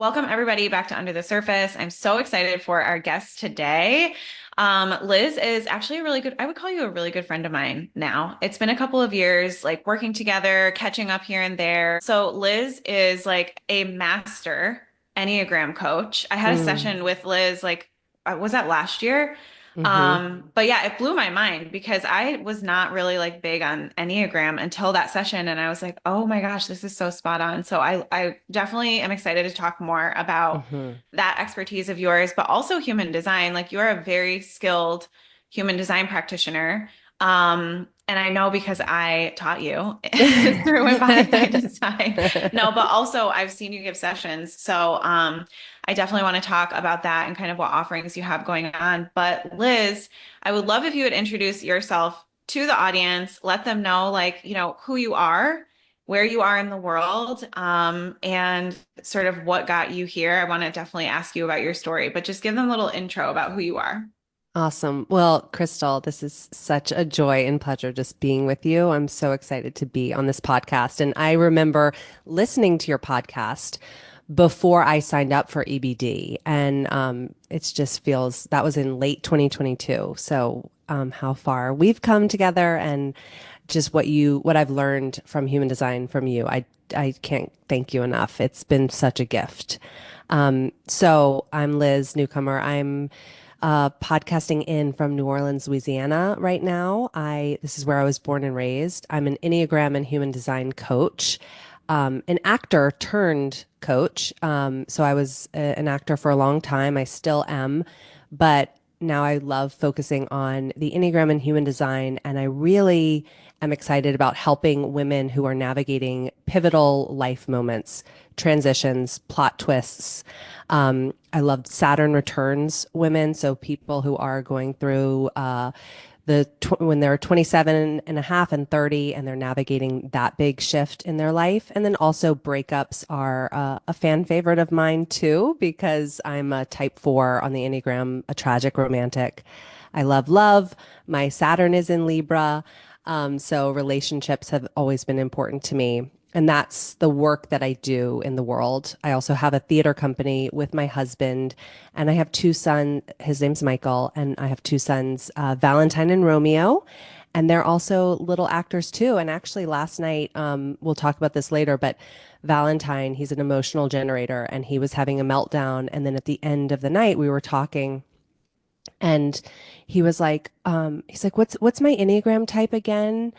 Welcome everybody back to Under the Surface. I'm so excited for our guest today. Liz is actually I would call you a really good friend of mine now. It's been a couple of years, like working together, catching up here and there. So Liz is like a master Enneagram coach. I had a Mm, session with Liz, was that last year? hmm But yeah, it blew my mind because I was not really like big on Enneagram until that session. And I was like, oh my gosh, this is so spot on. So I definitely am excited to talk more about hmm that expertise of yours, but also human design. Like you're a very skilled human design practitioner. And I know because I taught you through Embodied by Design. No, but also I've seen you give sessions. So I definitely want to talk about that and kind of what offerings you have going on. But Liz, I would love if you would introduce yourself to the audience, let them know who you are, where you are in the world, and sort of what got you here. I want to definitely ask you about your story, but just give them a little intro about who you are. Awesome. Well, Crystal, this is such a joy and pleasure just being with you. I'm so excited to be on this podcast. And I remember listening to your podcast before I signed up for EBD. And it just feels that was in late 2022. So how far we've come together and just what I've learned from human design from you. I can't thank you enough. It's been such a gift. So I'm Liz Newcomer. I'm podcasting in from New Orleans, Louisiana right now. This is where I was born and raised. I'm an Enneagram and human design coach, an actor turned coach. So I was an actor for a long time. I still am, but now I love focusing on the Enneagram and human design, and I really am excited about helping women who are navigating pivotal life moments, transitions, plot twists. I love Saturn returns women, so people who are going through when they're 27 and a half and 30 and they're navigating that big shift in their life. And then also breakups are a fan favorite of mine too, because I'm a type 4 on the Enneagram, a tragic romantic. I love love. My Saturn is in Libra. So relationships have always been important to me. And that's the work that I do in the world. I also have a theater company with my husband, and I have two sons. His name's Michael, and I have two sons, Valentine and Romeo. And they're also little actors too. And actually, last night, we'll talk about this later, but Valentine, he's an emotional generator, and he was having a meltdown. And then at the end of the night, we were talking, and he's like, what's my Enneagram type again?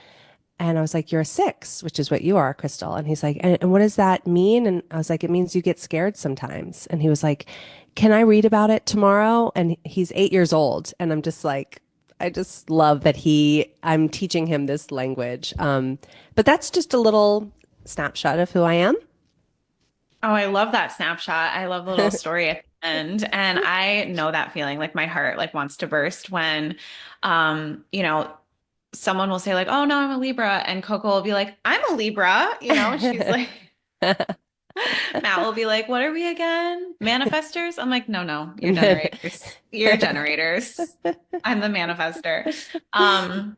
And I was like, you're a 6, which is what you are, Crystal. And he's like, and what does that mean? And I was like, it means you get scared sometimes. And he was like, can I read about it tomorrow? And he's 8 years old. And I'm just like, I just love that I'm teaching him this language. But that's just a little snapshot of who I am. Oh, I love that snapshot. I love the little story at the end. And I know that feeling, like my heart like wants to burst when someone will say like, "Oh no, I'm a Libra." And Coco will be like, "I'm a Libra." She's like Matt will be like, "What are we again? Manifestors?" I'm like, "No, no, you're generators. You're generators. I'm the manifester." Um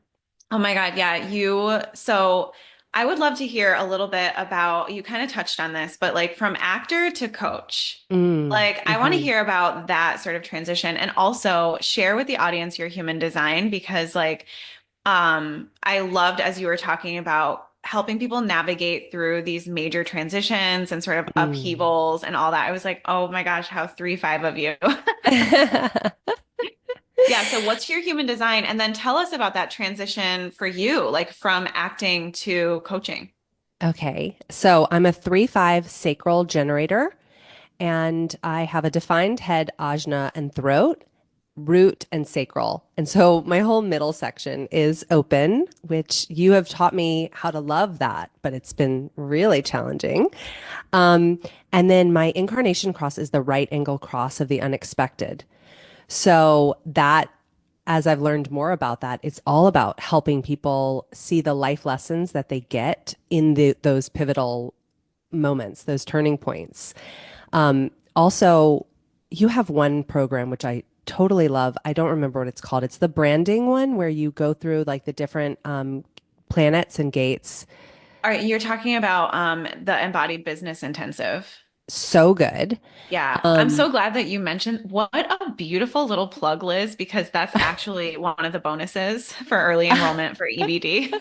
Oh my God. Yeah. So I would love to hear a little bit about, you kind of touched on this, but like from actor to coach, Mm, like I want to mhm. hear about that sort of transition and also share with the audience your human design because I loved as you were talking about helping people navigate through these major transitions and sort of Mm. upheavals and all that. I was like, oh my gosh, how 3-5 of you. Yeah, so what's your human design? And then tell us about that transition for you, like from acting to coaching. Okay, so I'm a 3-5 sacral generator, and I have a defined head, ajna, and throat, root, and sacral. And so my whole middle section is open, which you have taught me how to love that, but it's been really challenging. Um, and then my incarnation cross is the right angle cross of the unexpected. So that, as I've learned more about that, it's all about helping people see the life lessons that they get in those pivotal moments, those turning points. Also, you have one program which I totally love. I don't remember what it's called. It's the branding one where you go through like the different planets and gates. All right, you're talking about the embodied business intensive. So good. Yeah, I'm Um, so glad that you mentioned what a beautiful little plug, Liz, because that's actually one of the bonuses for early enrollment for EBD.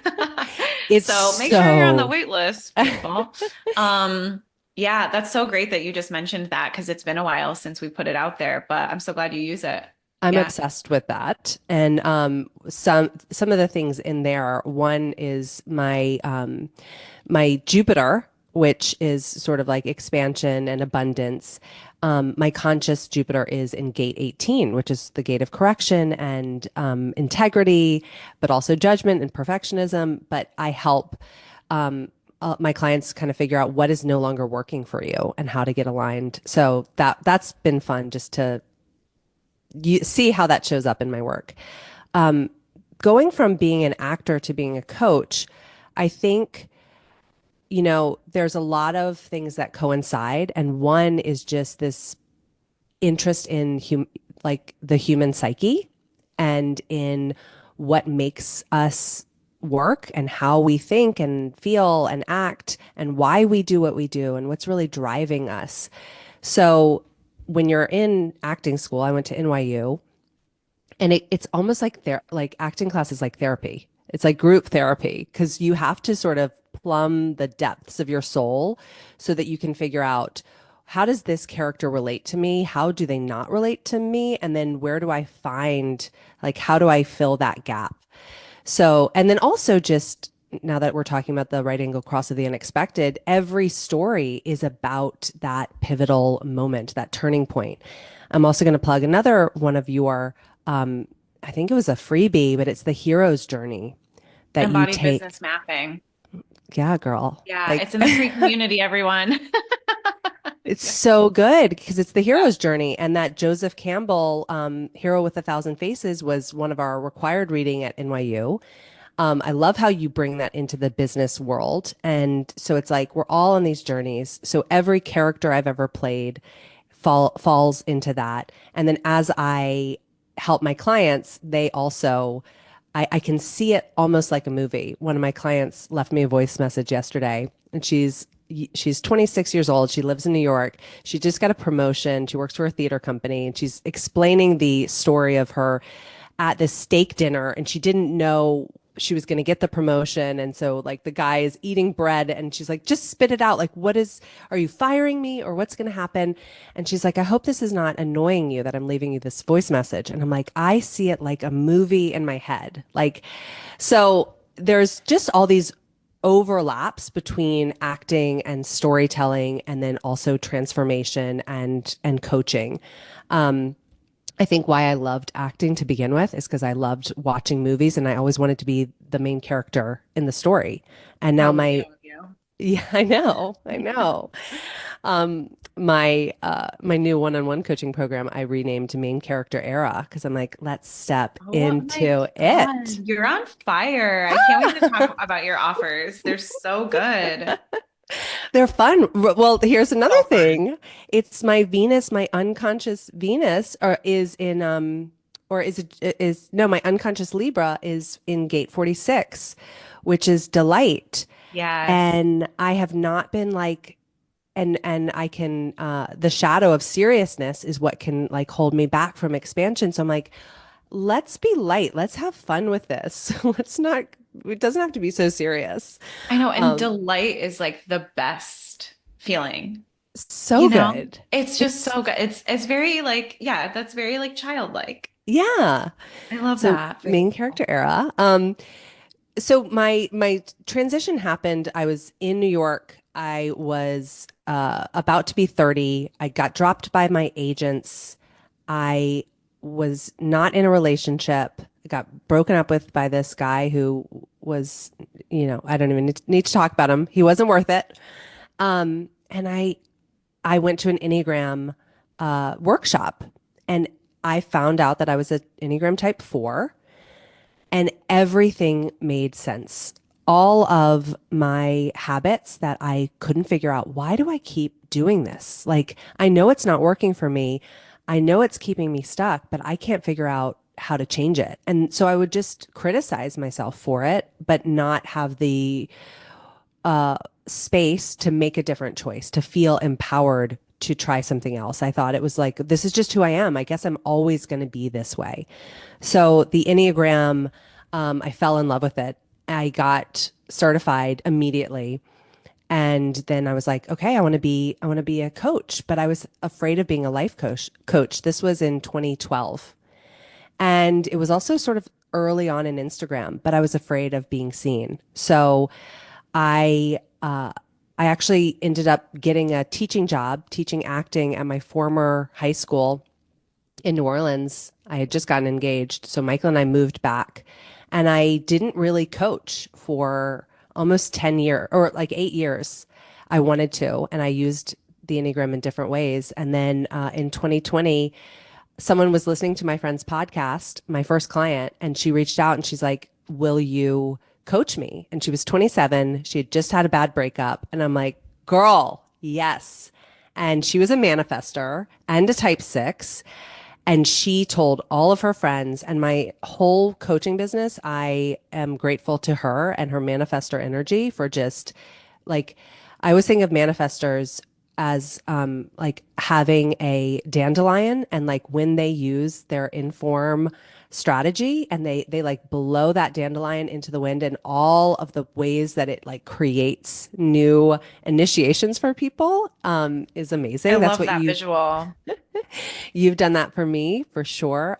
it's So make sure you're on the so wait list, people. Um, yeah, that's so great that you just mentioned that because it's been a while since we put it out there, but I'm so glad you use it. I'm Yeah. obsessed with that. And some of the things in there, one is my Jupiter, which is sort of like expansion and abundance. My conscious Jupiter is in gate 18, which is the gate of correction and integrity, but also judgment and perfectionism. But I help my clients kind of figure out what is no longer working for you and how to get aligned. So that's been fun just to see how that shows up in my work. Um, Going from being an actor to being a coach, I think, there's a lot of things that coincide. And one is just this interest in like the human psyche and in what makes us work and how we think and feel and act and why we do what we do and what's really driving us. So when you're in acting school, I went to NYU, and it's almost like like acting class is like therapy. It's like group therapy because you have to sort of plumb the depths of your soul so that you can figure out, how does this character relate to me? How do they not relate to me? And then where do I find, like, how do I fill that gap? So, and then also just now that we're talking about the right angle cross of the unexpected, every story is about that pivotal moment, that turning point. I'm also going to plug another one of your, um, I think it was a freebie, but it's the hero's journey that you Embodied take. business mapping. Yeah, girl. Yeah, Like it's in the free community, everyone. it's Yeah. so good because it's the Yeah. hero's journey. And that Joseph Campbell, Hero with a Thousand Faces, was one of our required reading at NYU. I love how you bring that into the business world. And so it's like we're all on these journeys. So every character I've ever played falls into that. And then as I help my clients, they also, I can see it almost like a movie. One of my clients left me a voice message yesterday, and she's 26 years old. She lives in New York. She just got a promotion. She works for a theater company, and she's explaining the story of her at this steak dinner, and she didn't know she was going to get the promotion. And so like the guy is eating bread, and she's like, just spit it out. Like, are you firing me or what's going to happen? And she's like, I hope this is not annoying you that I'm leaving you this voice message. And I'm like, I see it like a movie in my head. Like, so there's just all these overlaps between acting and storytelling, and then also transformation and coaching. Um, I think why I loved acting to begin with is because I loved watching movies and I always wanted to be the main character in the story. And now How Leo my, of you. yeah, I know, I know. My new one-on-one coaching program, I renamed Main Character Era because I'm like, let's step Oh my into it. God, you're on fire. I can't wait to talk about your offers. They're so good. They're fun. Well, here's another So fun. thing. It's my Venus, my unconscious Venus, or is in or is it is no, my unconscious Libra is in gate 46, which is delight. Yes. And I have not been like, and I can the shadow of seriousness is what can like hold me back from expansion. So I'm like, let's be light. Let's have fun with this. Let's not, it doesn't have to be so serious. I know. And Um, delight is like the best feeling, so good. It's just It's so good. It's very like, yeah, that's very like childlike. Yeah. I love So that. Very main cool. character era. So my transition happened. I was in New York. I was about to be 30. I got dropped by my agents. I was not in a relationship. I got broken up with by this guy who was, I don't even need to talk about him. He wasn't worth it. And I went to an Enneagram workshop, and I found out that I was an Enneagram type 4, and everything made sense. All of my habits that I couldn't figure out, why do I keep doing this? Like, I know it's not working for me. I know it's keeping me stuck, but I can't figure out how to change it. And so I would just criticize myself for it, but not have the space to make a different choice, to feel empowered to try something else. I thought it was like, this is just who I am. I guess I'm always going to be this way. So the Enneagram, I fell in love with it. I got certified immediately. And then I was like, okay, I want to be a coach, but I was afraid of being a life coach. This was in 2012. And it was also sort of early on in Instagram, but I was afraid of being seen. So I I actually ended up getting a teaching job, teaching acting at my former high school in New Orleans. I had just gotten engaged. So Michael and I moved back, and I didn't really coach for almost 10 years or like 8 years. I wanted to, and I used the Enneagram in different ways. And then in 2020, someone was listening to my friend's podcast, my first client, and she reached out and she's like, will you coach me? And she was 27. She had just had a bad breakup. And I'm like, girl, yes. And she was a manifester and a type 6. And she told all of her friends, and my whole coaching business, I am grateful to her and her manifestor energy for just like, I always think of manifestors as like having a dandelion, and like when they use their inform strategy and they like blow that dandelion into the wind, and all of the ways that it like creates new initiations for people is I amazing. That's love what that visual. you've done that for me for sure.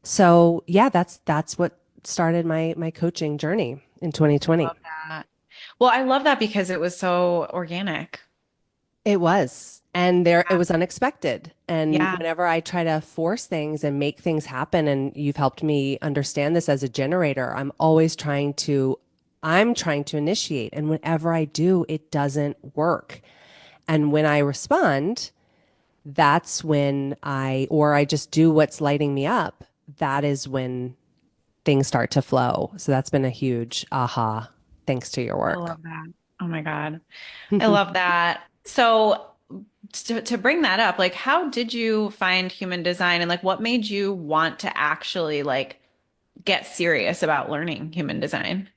So yeah, that's what started my coaching journey in I 2020. love that. Well, I love that because it was so organic. It was. And there it was unexpected. And Yeah. whenever I try to force things and make things happen, and you've helped me understand this as a generator, I'm trying to initiate. And whenever I do, it doesn't work. And when I respond, that's when or I just do what's lighting me up. That is when things start to flow. So that's been a huge aha, thanks to your I work. love that. Oh my God. I love that. So to bring that up, like how did you find human design and like what made you want to actually like get serious about learning human design?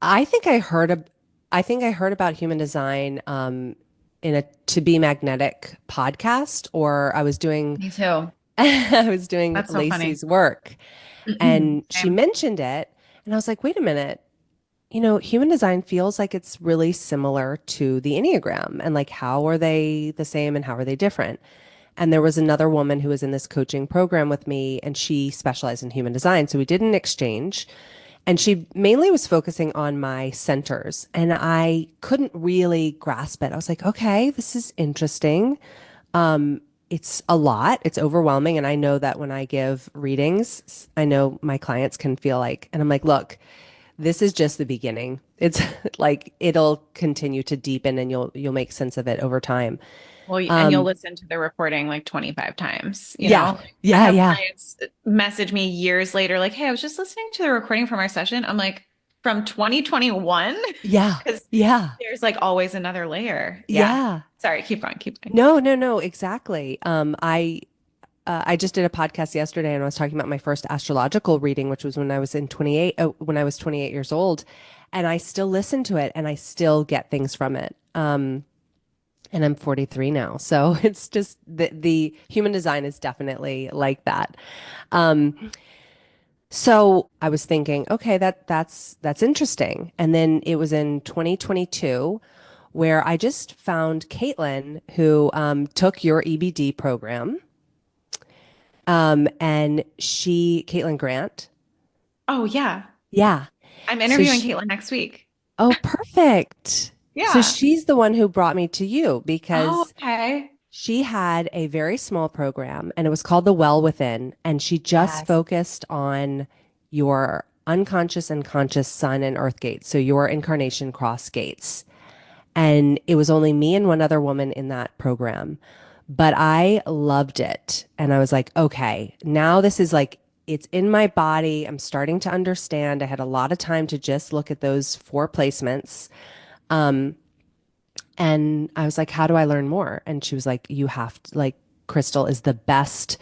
I think I heard a, I think I heard about human design in a To Be Magnetic podcast, or I was doing Me too. I was doing That's so funny. Lacey's work, and she Same. mentioned it, and I was like, wait a minute, human design feels like it's really similar to the Enneagram, and like how are they the same and how are they different? And there was another woman who was in this coaching program with me, and she specialized in human design, so we did an exchange. And she mainly was focusing on my centers, and I couldn't really grasp it. I was like, okay, this is interesting. It's a lot, it's overwhelming. And I know that when I give readings, I know my clients can feel like, and I'm like, look, this is just the beginning. It's like it'll continue to deepen and you'll make sense of it over time. Well, and you'll listen to the recording like 25 times, you Yeah, know? I yeah, have yeah, clients message me years later, like, hey, I was just listening to the recording from our session. I'm like, from 2021? yeah, Because yeah, there's like always another layer. Yeah. yeah. Sorry, keep going, keep going. No, no, no, exactly. I just did a podcast yesterday and I was talking about my first astrological reading, which was when I was 28 years old. And I still listen to it and I still get things from it. And I'm 43 now. So it's just the human design is definitely like that. Um, so I was thinking, okay, that's interesting. And then it was in 2022 where I just found Caitlin, who took your EBD program. And Caitlin Grant. Oh, yeah. Yeah. I'm So interviewing she, Caitlin next week. oh, perfect. So Yeah. she's the one who brought me to you Oh, because okay. she had a very small program and it was called The Well Within. And she just Yes. focused on your unconscious and conscious sun and earth gates. So your incarnation cross gates. And it was only me and one other woman in that program. But I loved it. And I was like, okay, now this is like, it's in my body. I'm starting to understand. I had a lot of time to just look at those four placements. And I was like, how do I learn more? And she was like, you have to, like, Crystal is the best.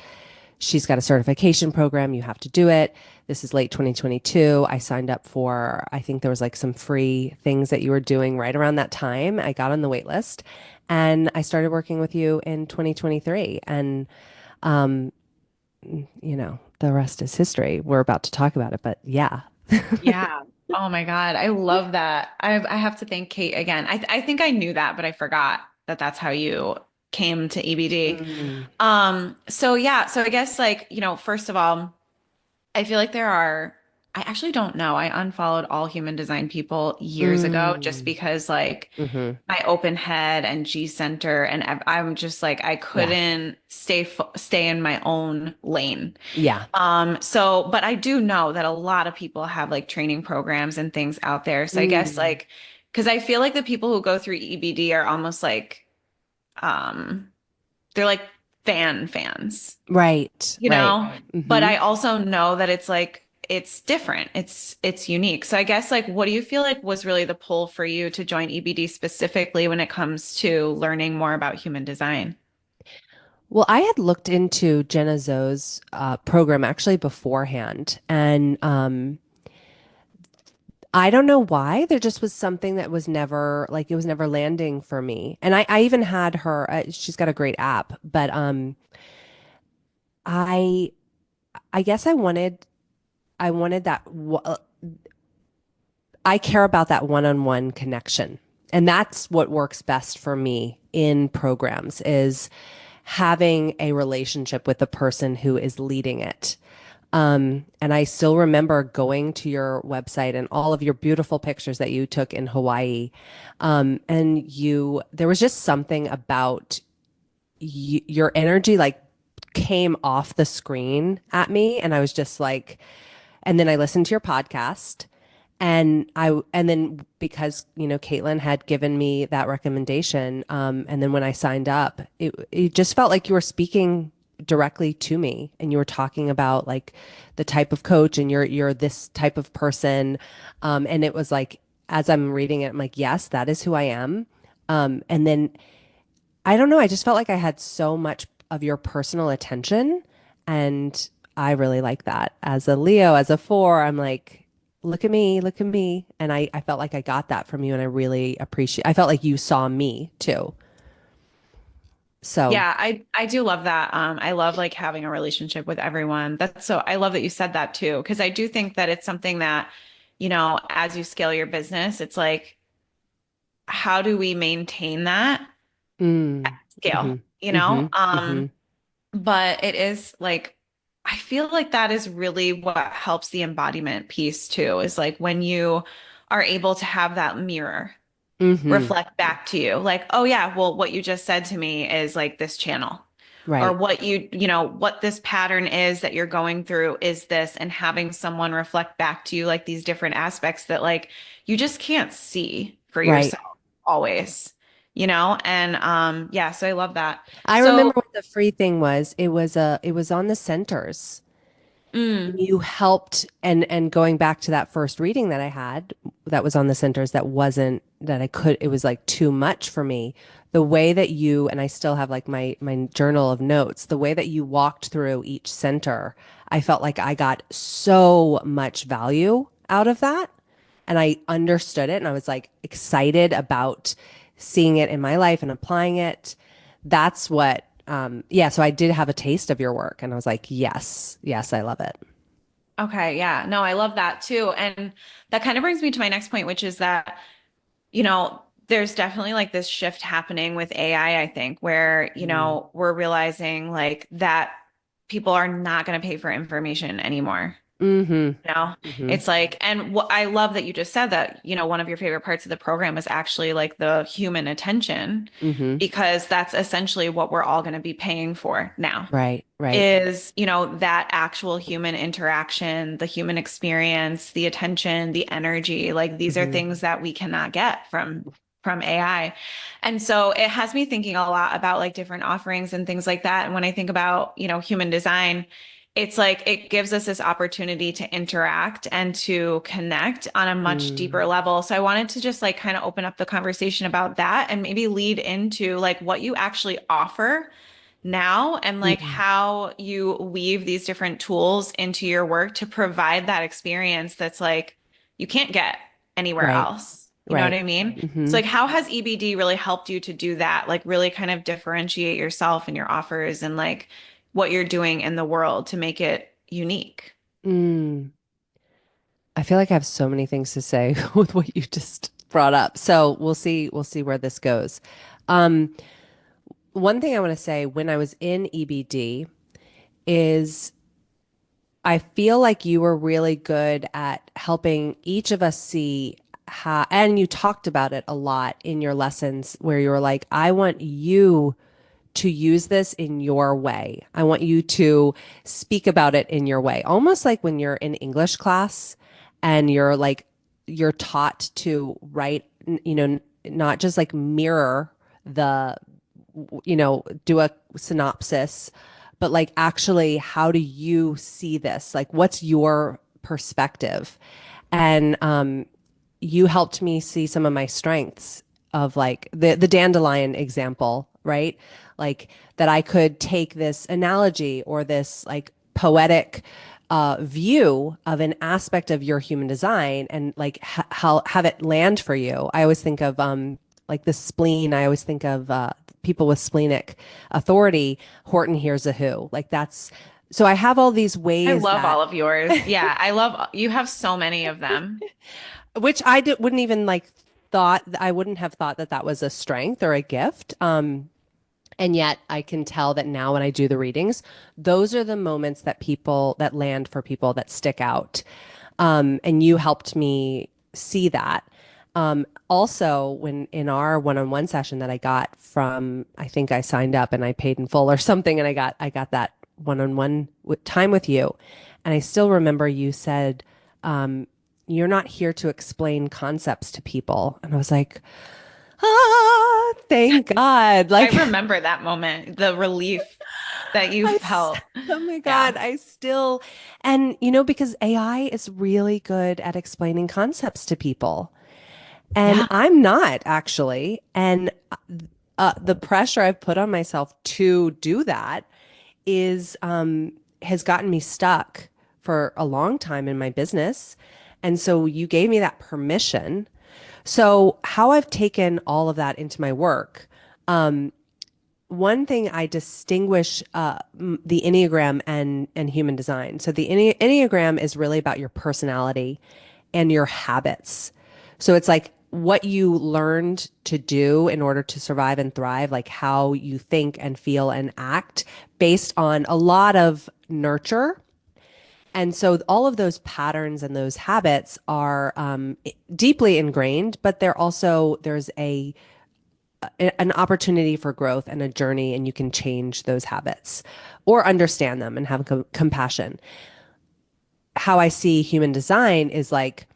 She's got a certification program. You have to do it. This is late 2022. I signed up for, I think there was like some free things that you were doing right around that time. I got on the wait list And I started working with you in 2023. And, um, the rest is history. We're about to talk about it, but yeah. Yeah. Oh my God. I love that. I have to thank Kate again. I think I knew that, but I forgot that that's how you came to EBD. Mm. So yeah, so I guess like, first of all, I feel like I actually don't know. I unfollowed all human design people years ago just Mm. because like Hmm. my open head and G center and I'm just like I Yeah. couldn't stay in my own lane. Yeah. But I do know that a lot of people have like training programs and things out there. So I guess Mm. like because I feel like the people who go through EBD are almost like um they're like fans, Right. Right. you know? But Hmm. I also know that it's like it's different. It's unique. So I guess like what do you feel like was really the pull for you to join EBD specifically when it comes to learning more about human design? Well, I had looked into Jenna Zoe's program actually beforehand, and I don't know why. There just was something that was never like it was never landing for me. And I even had her. She's got a great app, but I I guess I wanted that. I care about that one-on-one connection, and that's what works best for me in programs is having a relationship with the person who is leading it. And I still remember going to your website and all of your beautiful pictures that you took in Hawaii. There was just something about your energy like came off the screen at me. And I was just like, and then I listened to your podcast and then because, Caitlin had given me that recommendation, and then when I signed up, it just felt like you were speaking directly to me and you were talking about like the type of coach and you're this type of person. And it was like, as I'm reading it, I'm like, yes, that is who I am. And then I don't know, I just felt like I had so much of your personal attention and I really like that. As a Leo, as a four, I'm like, look at me, look at me. And I felt like I got that from you and I really appreciate I felt like you saw me too. So, Yeah, I do love that. I love like having a relationship with everyone. I love that you said that too, because I do think that it's something that, as you scale your business, it's like, how do we maintain that mm, scale, mm-hmm, mm-hmm, mm-hmm, But it is like, I feel like that is really what helps the embodiment piece too, is like when you are able to have that mirror mm-hmm. reflect back to you, like, oh yeah, well, what you just said to me is like this channel. Or Right, what this pattern is that you're going through is this, and having someone reflect back to you like these different aspects that like you just can't see for right. yourself always, and yeah, so I love that. I So remember what the free thing was. It was on the centers. mm, You helped and going back to that first reading that I had that was on the centers that wasn't that I could it was like too much for me. The way that you and I still have like my journal of notes, the way that you walked through each center, I felt like I got so much value out of that and I understood it and I was like excited about seeing it in my life and applying it. That's what yeah, so I did have a taste of your work and I was like, yes, yes, I love it. okay, yeah, no, I love that too. And that kind of brings me to my next point, which is that there's definitely like this shift happening with AI, I think, where, Mm. we're realizing like that people are not going to pay for information anymore. Mm-hmm. You know, Mm-hmm. it's like, and what I love that you just said that, one of your favorite parts of the program is actually like the human attention, Mm-hmm. because that's essentially what we're all going to be paying for now Right, right. is, that actual human interaction, the human experience, the attention, the energy. Like these are Mm-hmm. things that we cannot get from AI. And so it has me thinking a lot about like different offerings and things like that. And when I think about, human design, it's like it gives us this opportunity to interact and to connect on a much deeper Mm. level. So I wanted to just like kind of open up the conversation about that and maybe lead into like what you actually offer now and like Mm. how you weave these different tools into your work to provide that experience that's like you can't get anywhere Right. else. You know what Right. I mean? So Hmm. like how has EBD really helped you to do that? Like really kind of differentiate yourself and your offers and like what you're doing in the world to make it unique. Mm. I feel like I have so many things to say with what you just brought up. So we'll see where this goes. Um, One thing I want to say when I was in EBD is I feel like you were really good at helping each of us see how, and you talked about it a lot in your lessons where you were like, I want you to use this in your way. I want you to speak about it in your way. Almost like when you're in English class and you're taught to write, not just like mirror the, do a synopsis, but like actually, how do you see this? Like, what's your perspective? And you helped me see some of my strengths of like the dandelion example, right? Like that I could take this analogy or this like poetic view of an aspect of your human design and like how have it land for you. I always think of like the spleen. I always think of people with splenic authority. Horton hears a who. Like that's so I have all these I ways love that all of yours. Yeah, I love you have so many of them. which wouldn't even like I wouldn't have thought that that was a strength or a gift. And yet I can tell that now when I do the readings, those are the moments that people that land for people that stick out. And you helped me see that. Also, when in our one-on-one session that I got from, I think I signed up and I paid in full or something, and I got that one-on-one time with you, and I still remember you said, "You're not here to explain concepts to people," and I was like, "Ah, thank God!" I Like, remember that moment, the relief that you felt. oh my Yeah. God, I still, and because AI is really good at explaining concepts to people. And Yeah. I'm not actually. And the pressure I've put on myself to do that is has gotten me stuck for a long time in my business. And so you gave me that permission. So how I've taken all of that into my work, one thing I distinguish the Enneagram and human design. So the Enneagram is really about your personality and your habits. So it's like what you learned to do in order to survive and thrive, like how you think and feel and act based on a lot of nurture. And so all of those patterns and those habits are deeply ingrained, but there's an opportunity for growth and a journey, and you can change those habits or understand them and have compassion. How I see human design is like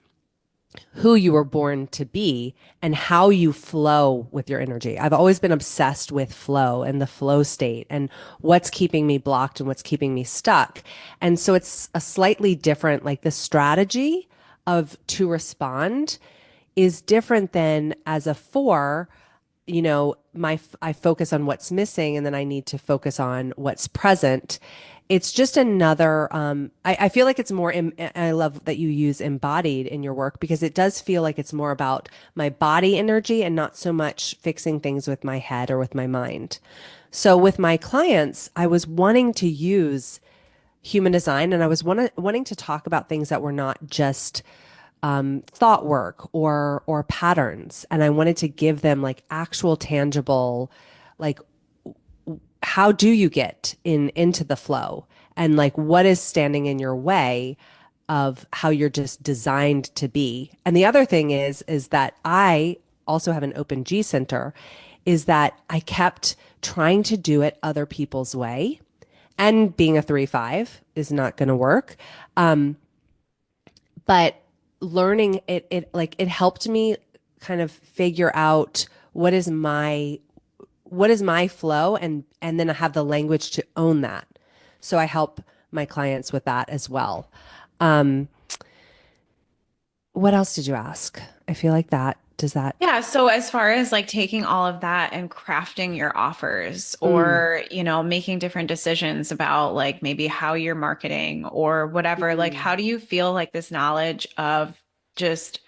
who you were born to be and how you flow with your energy. I've always been obsessed with flow and the flow state and what's keeping me blocked and what's keeping me stuck. And so it's a slightly different, like the strategy of to respond is different than as a four. I focus on what's missing and then I need to focus on what's present. It's just another, I feel like it's more, I love that you use embodied in your work because it does feel like it's more about my body energy and not so much fixing things with my head or with my mind. So with my clients, I was wanting to use human design and I was wanting to talk about things that were not just thought work or patterns, and I wanted to give them like actual tangible, like how do you get into the flow, and like what is standing in your way of how you're just designed to be. And the other thing is that I also have an open G center, is that I kept trying to do it other people's way, and being a 3/5 is not going to work. But learning it helped me kind of figure out what is my flow, and then I have the language to own that. So I help my clients with that as well. Um, what else did you ask? I feel like that does that. Yeah, so as far as like taking all of that and crafting your offers Mm, or, making different decisions about like maybe how you're marketing or whatever, like mm, how do you feel like this knowledge of just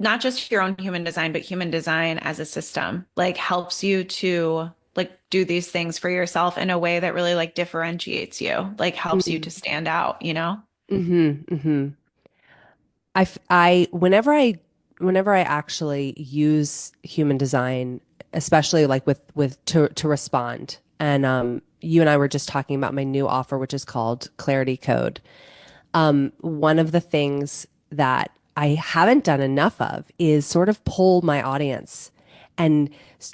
not just your own human design, but human design as a system, like helps you to like do these things for yourself in a way that really like differentiates you, like helps you to Mm. stand out, you know? Mm-hmm. Whenever I actually use human design, especially like with to respond, and you and I were just talking about my new offer, which is called Clarity Code. One of the things that I haven't done enough of is sort of poll my audience and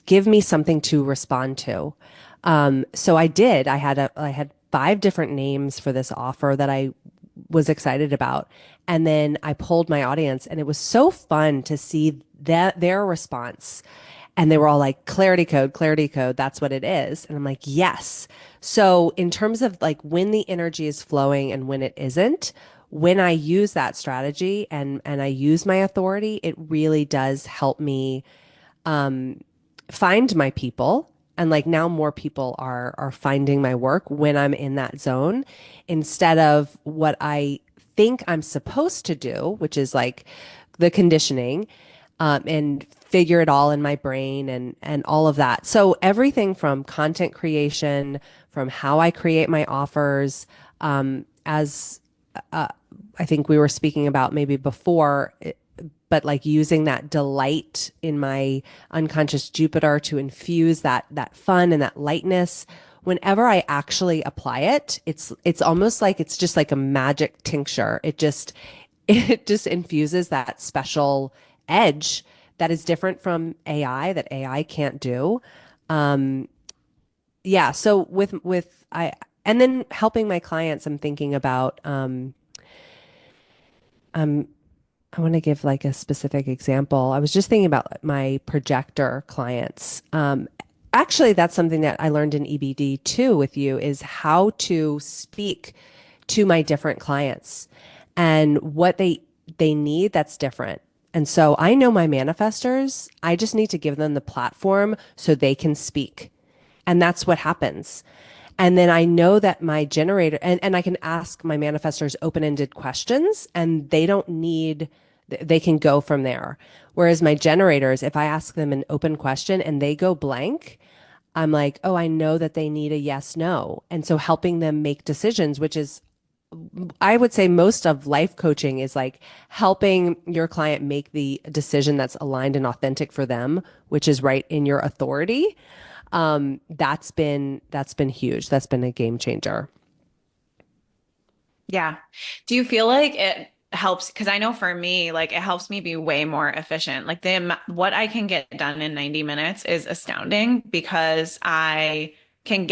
give me something to respond to. So I did. I had 5 different names for this offer that I was excited about. And then I polled my audience, and it was so fun to see that their response. And they were all like, clarity code, that's what it is. And I'm like, yes. So, in terms of like when the energy is flowing and when it isn't, when I use that strategy and I use my authority, it really does help me find my people. And like now more people are finding my work when I'm in that zone instead of what I think I'm supposed to do, which is like the conditioning, and figure it all in my brain and all of that. So everything from content creation, from how I create my offers, as I think we were speaking about maybe before, but like using that delight in my unconscious Jupiter to infuse that fun and that lightness. Whenever I actually apply it, it's almost like it's just like a magic tincture. It just infuses that special edge that is different from AI that AI can't do. Yeah, so with I and then helping my clients, I'm thinking about I want to give like a specific example. I was just thinking about my projector clients. Actually, that's something that I learned in EBD too with you is how to speak to my different clients and what they need that's different. And so I know my manifestors. I just need to give them the platform so they can speak. And that's what happens. And then I know that my generator, and I can ask my manifestors open-ended questions and they don't need, they can go from there. Whereas my generators, if I ask them an open question and they go blank, I'm like, oh, I know that they need a yes, no. And so helping them make decisions, which is, I would say most of life coaching is like helping your client make the decision that's aligned and authentic for them, which is right in your authority. That's been huge. That's been a game changer. Yeah. Do you feel like it helps? Because I know for me, like it helps me be way more efficient. Like what I can get done in 90 minutes is astounding because I can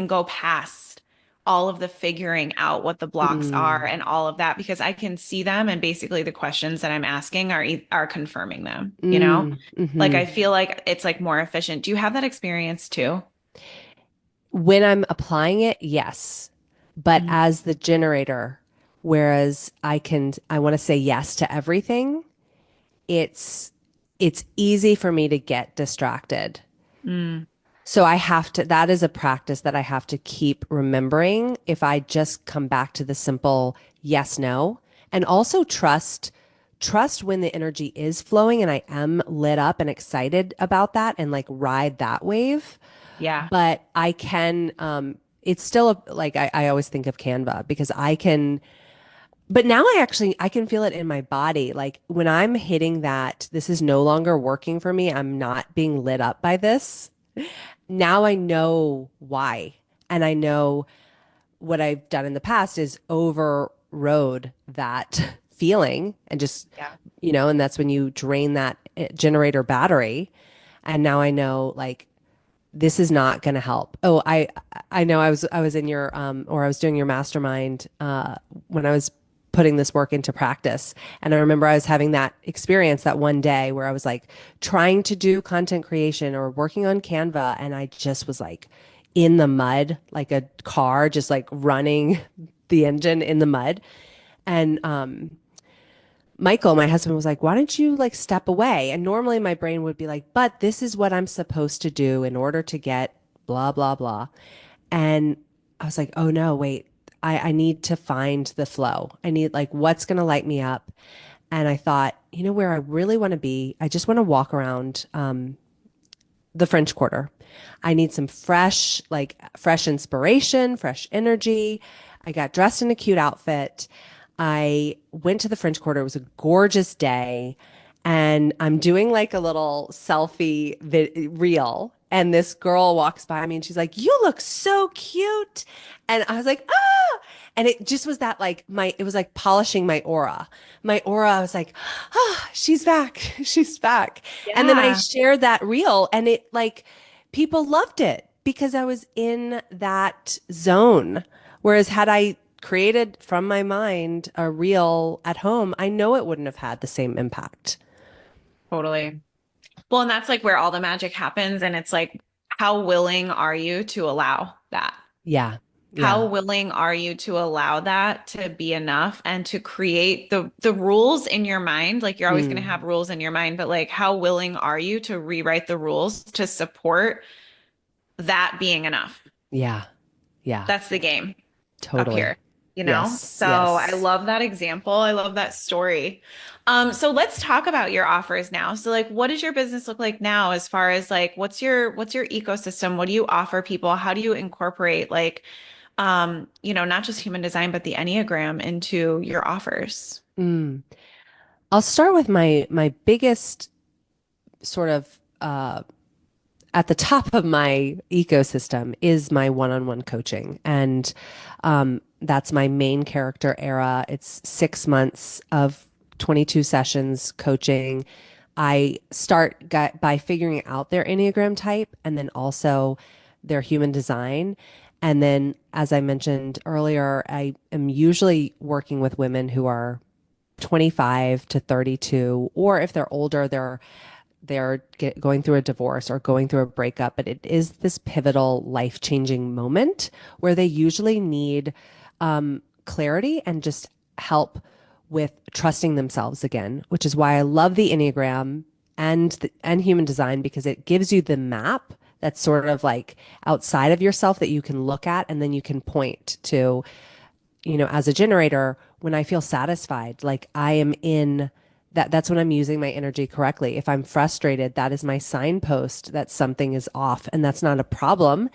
go past all of the figuring out what the blocks are Mm, and all of that because I can see them and basically the questions that I'm asking are confirming them, you know? Like I hmm. feel like it's like more efficient. Do you have that experience too? When I'm applying it, yes. But Mhm. as the generator, whereas I want to say yes to everything, it's it's easy for me to get distracted. Mm, So I have to, that is a practice that I have to keep remembering if I just come back to the simple yes, no, and also trust when the energy is flowing and I am lit up and excited about that and like ride that wave. yeah. But I can, it's still like I always think of Canva because I can, but now I can feel it in my body. Like when I'm hitting that, this is no longer working for me. I'm not being lit up by this. Now I know why. And I know what I've done in the past is overrode that feeling and just, Yeah. and that's when you drain that generator battery. And now I know like this is not going to help. Oh, I know I was in your or I was doing your mastermind when I was putting this work into practice. And I remember I was having that experience that one day where I was like trying to do content creation or working on Canva and I just was like in the mud like a car just like running the engine in the mud. And Michael, my husband, was like, why don't you like step away? And normally my brain would be like, but this is what I'm supposed to do in order to get blah, blah, blah. And I was like, oh no, wait, I need to find the flow. I need like what's going to light me up. And I thought, where I really want to be, I just want to walk around the French Quarter. I need some fresh inspiration, fresh energy. I got dressed in a cute outfit. I went to the French Quarter. It was a gorgeous day. And I'm doing like a little reel. And this girl walks by me and she's like, "You look so cute." And I was like, "Ah." And it just was that it was like polishing my aura. My aura, I was like, "Ah, she's back. She's back." And then I Yeah, shared that reel and it people loved it because I was in that zone. Whereas had I created from my mind a reel at home, I know it wouldn't have had the same impact. totally. Well, and that's like where all the magic happens. And it's like, how willing are you to allow that? Yeah. How Yeah. willing are you to allow that to be enough and to create the rules in your mind? Like you're always going to have Mm. rules in your mind, but like how willing are you to rewrite the rules to support that being enough? Yeah. Yeah. That's the game up Totally. here, you know? Yes. So I Yes. love that example. I love that story. So let's talk about your offers now. So like what does your business look like now as far as like what's your ecosystem? What do you offer people? How do you incorporate not just human design, but the Enneagram into your offers? Mm. I'll start with my biggest sort of at the top of my ecosystem is my one-on-one coaching. And that's my main character era. It's 6 months of 22 sessions coaching. I start by figuring out their Enneagram type and then also their human design. And then, as I mentioned earlier, I am usually working with women who are 25 to 32, or if they're older, going through a divorce or going through a breakup, but it is this pivotal life-changing moment where they usually need clarity and just help with trusting themselves again, which is why I love the Enneagram and human design because it gives you the map that's sort of like outside of yourself that you can look at and then you can point to, as a generator, when I feel satisfied, like I am in that's when I'm using my energy correctly. If I'm frustrated, that is my signpost that something is off and that's not a problem.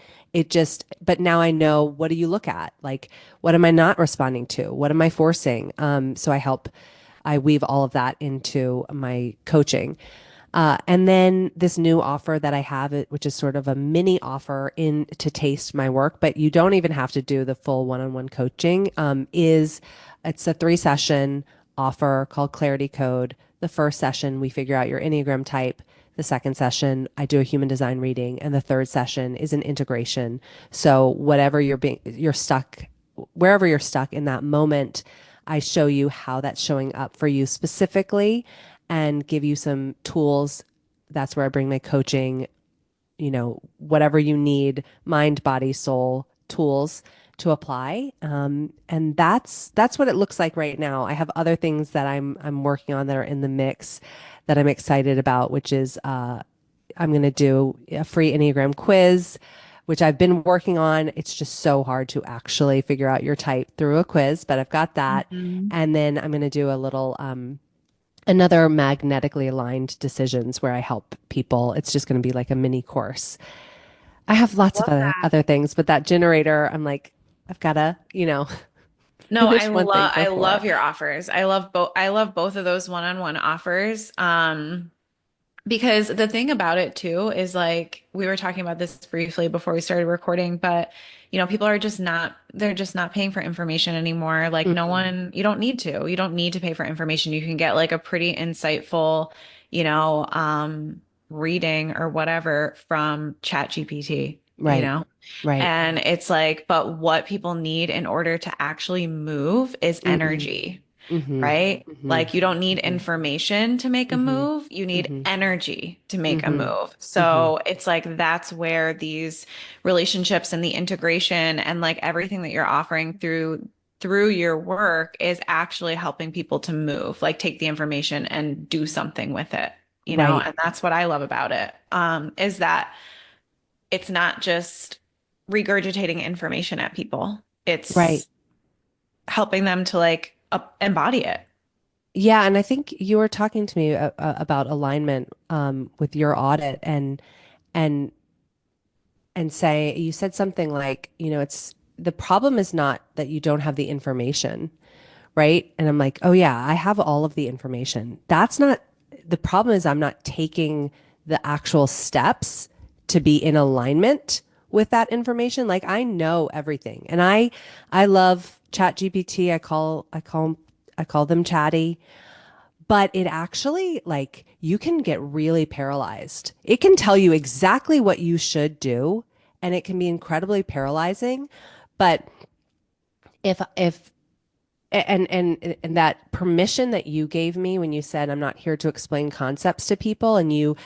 But now I know, what do you look at? Like, what am I not responding to? What am I forcing? So I weave all of that into my coaching. And then this new offer that I have, which is sort of a mini offer in to taste my work, but you don't even have to do the full one-on-one coaching. It's a 3 session offer called Clarity Code. The first session, we figure out your Enneagram type. The second session, I do a human design reading, and the third session is an integration. So you're stuck, wherever you're stuck in that moment, I show you how that's showing up for you specifically and give you some tools. That's where I bring my coaching, whatever you need, mind, body, soul tools to apply. And that's what it looks like right now. I have other things that I'm working on that are in the mix that I'm excited about, which is I'm going to do a free Enneagram quiz, which I've been working on. It's just so hard to actually figure out your type through a quiz, but I've got that. Mhm. And then I'm going to do a little another magnetically aligned decisions where I help people. It's just going to be like a mini course. I have lots of Love that. other things, but that generator, I'm like, I've got to, No, I finish one thing love I before. love your offers. I love both of those one-on-one offers. Because the thing about it too is like we were talking about this briefly before we started recording, but people are just not they're just not paying for information anymore. Like no Mm, one, you don't need to. You don't need to pay for information. You can get like a pretty insightful, you know, um, reading or whatever from Chat GPT, you right, know? right. And it's like, but what people need in order to actually move is Mm, energy, mm-hmm, right? mm-hmm, Like you don't need mm-hmm, information to make a mm-hmm, move, you need mm-hmm, energy to make a mm-hmm, move. mm-hmm. So it's like that's where these relationships and the integration and like everything that you're offering through your work is actually helping people to move, like take the information and do something with it, Right, and that's what I love about it. Is that it's not just regurgitating information at people. right. It's helping them to like embody it. Yeah, and I think you were talking to me about alignment with your audit and and say you said something like, it's the problem is not that you don't have the information, right? And I'm like, oh yeah, I have all of the information. That's not the problem is I'm not taking the actual steps to be in alignment with that information. Like I know everything. And I love Chat GPT. I call them chatty, but it actually like you can get really paralyzed. It can tell you exactly what you should do and it can be incredibly paralyzing. But if and that permission that you gave me when you said I'm not here to explain concepts to people and you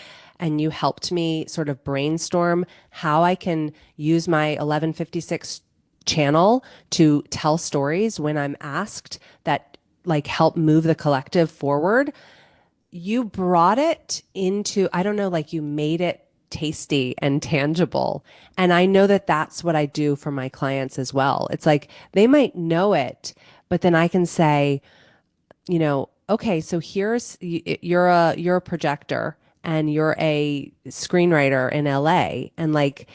helped me sort of brainstorm how I can use my 1156 channel to tell stories when I'm asked that like help move the collective forward. You brought it into, I don't know, like you made it tasty and tangible. And I know that that's what I do for my clients as well. It's like they might know it, but then I can say, okay, so you're a projector and you're a screenwriter in LA and like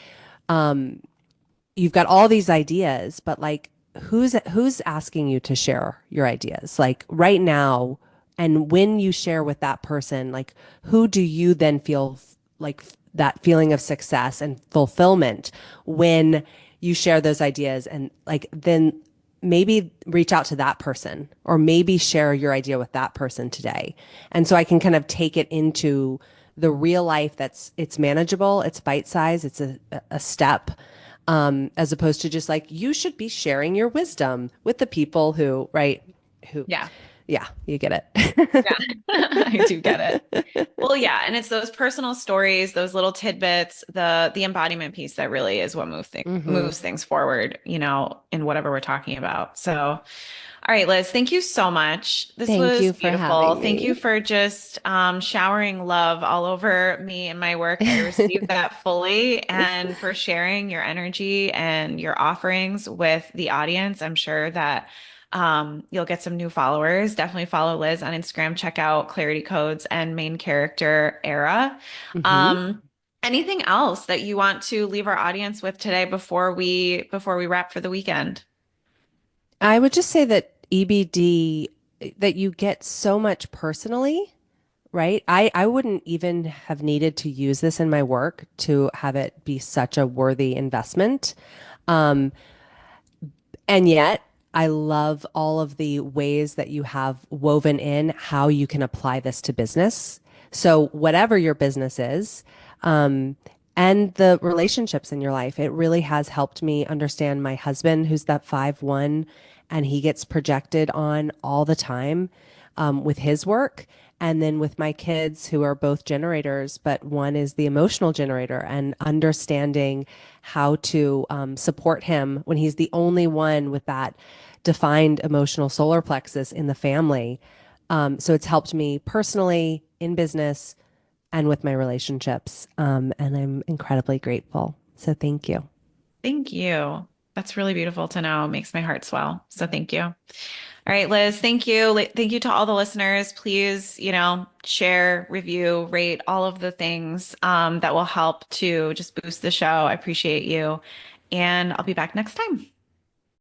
you've got all these ideas, but like who's asking you to share your ideas? Like right now, and when you share with that person, like who do you then feel like that feeling of success and fulfillment when you share those ideas and like then maybe reach out to that person or maybe share your idea with that person today. And so I can kind of take it into the real life it's manageable, it's bite size, it's a step as opposed to just like you should be sharing your wisdom with the people who, right? Who, Yeah. yeah, you get it. Yeah, I do get it. Well, yeah, and it's those personal stories, those little tidbits, the embodiment piece that really is what Hmm. moves things forward, in whatever we're talking about. So, all right, Liz, thank you so much. This Thank was you for beautiful. having Thank you me. for just showering love all over me and my work. I received that fully, and for sharing your energy and your offerings with the audience. I'm sure that you'll get some new followers. Definitely follow Liz on Instagram. Check out Clarity Codes and Main Character Era. Hmm. Um, Anything else that you want to leave our audience with today before we wrap for the weekend? I would just say that EBD, that you get so much personally, right? I wouldn't even have needed to use this in my work to have it be such a worthy investment. Um, And yet, I love all of the ways that you have woven in how you can apply this to business. So, whatever your business is, um, and the relationships in your life, it really has helped me understand my husband, who's that 5-1, and he gets projected on all the time with his work. And then with my kids, who are both generators, but one is the emotional generator, and understanding how to support him when he's the only one with that defined emotional solar plexus in the family. So it's helped me personally, in business, and with my relationships. And I'm incredibly grateful. So thank you. Thank you. That's really beautiful to know. It makes my heart swell. So thank you. All right, Liz, thank you. Thank you to all the listeners. Please, share, review, rate, all of the things that will help to just boost the show. I appreciate you. And I'll be back next time.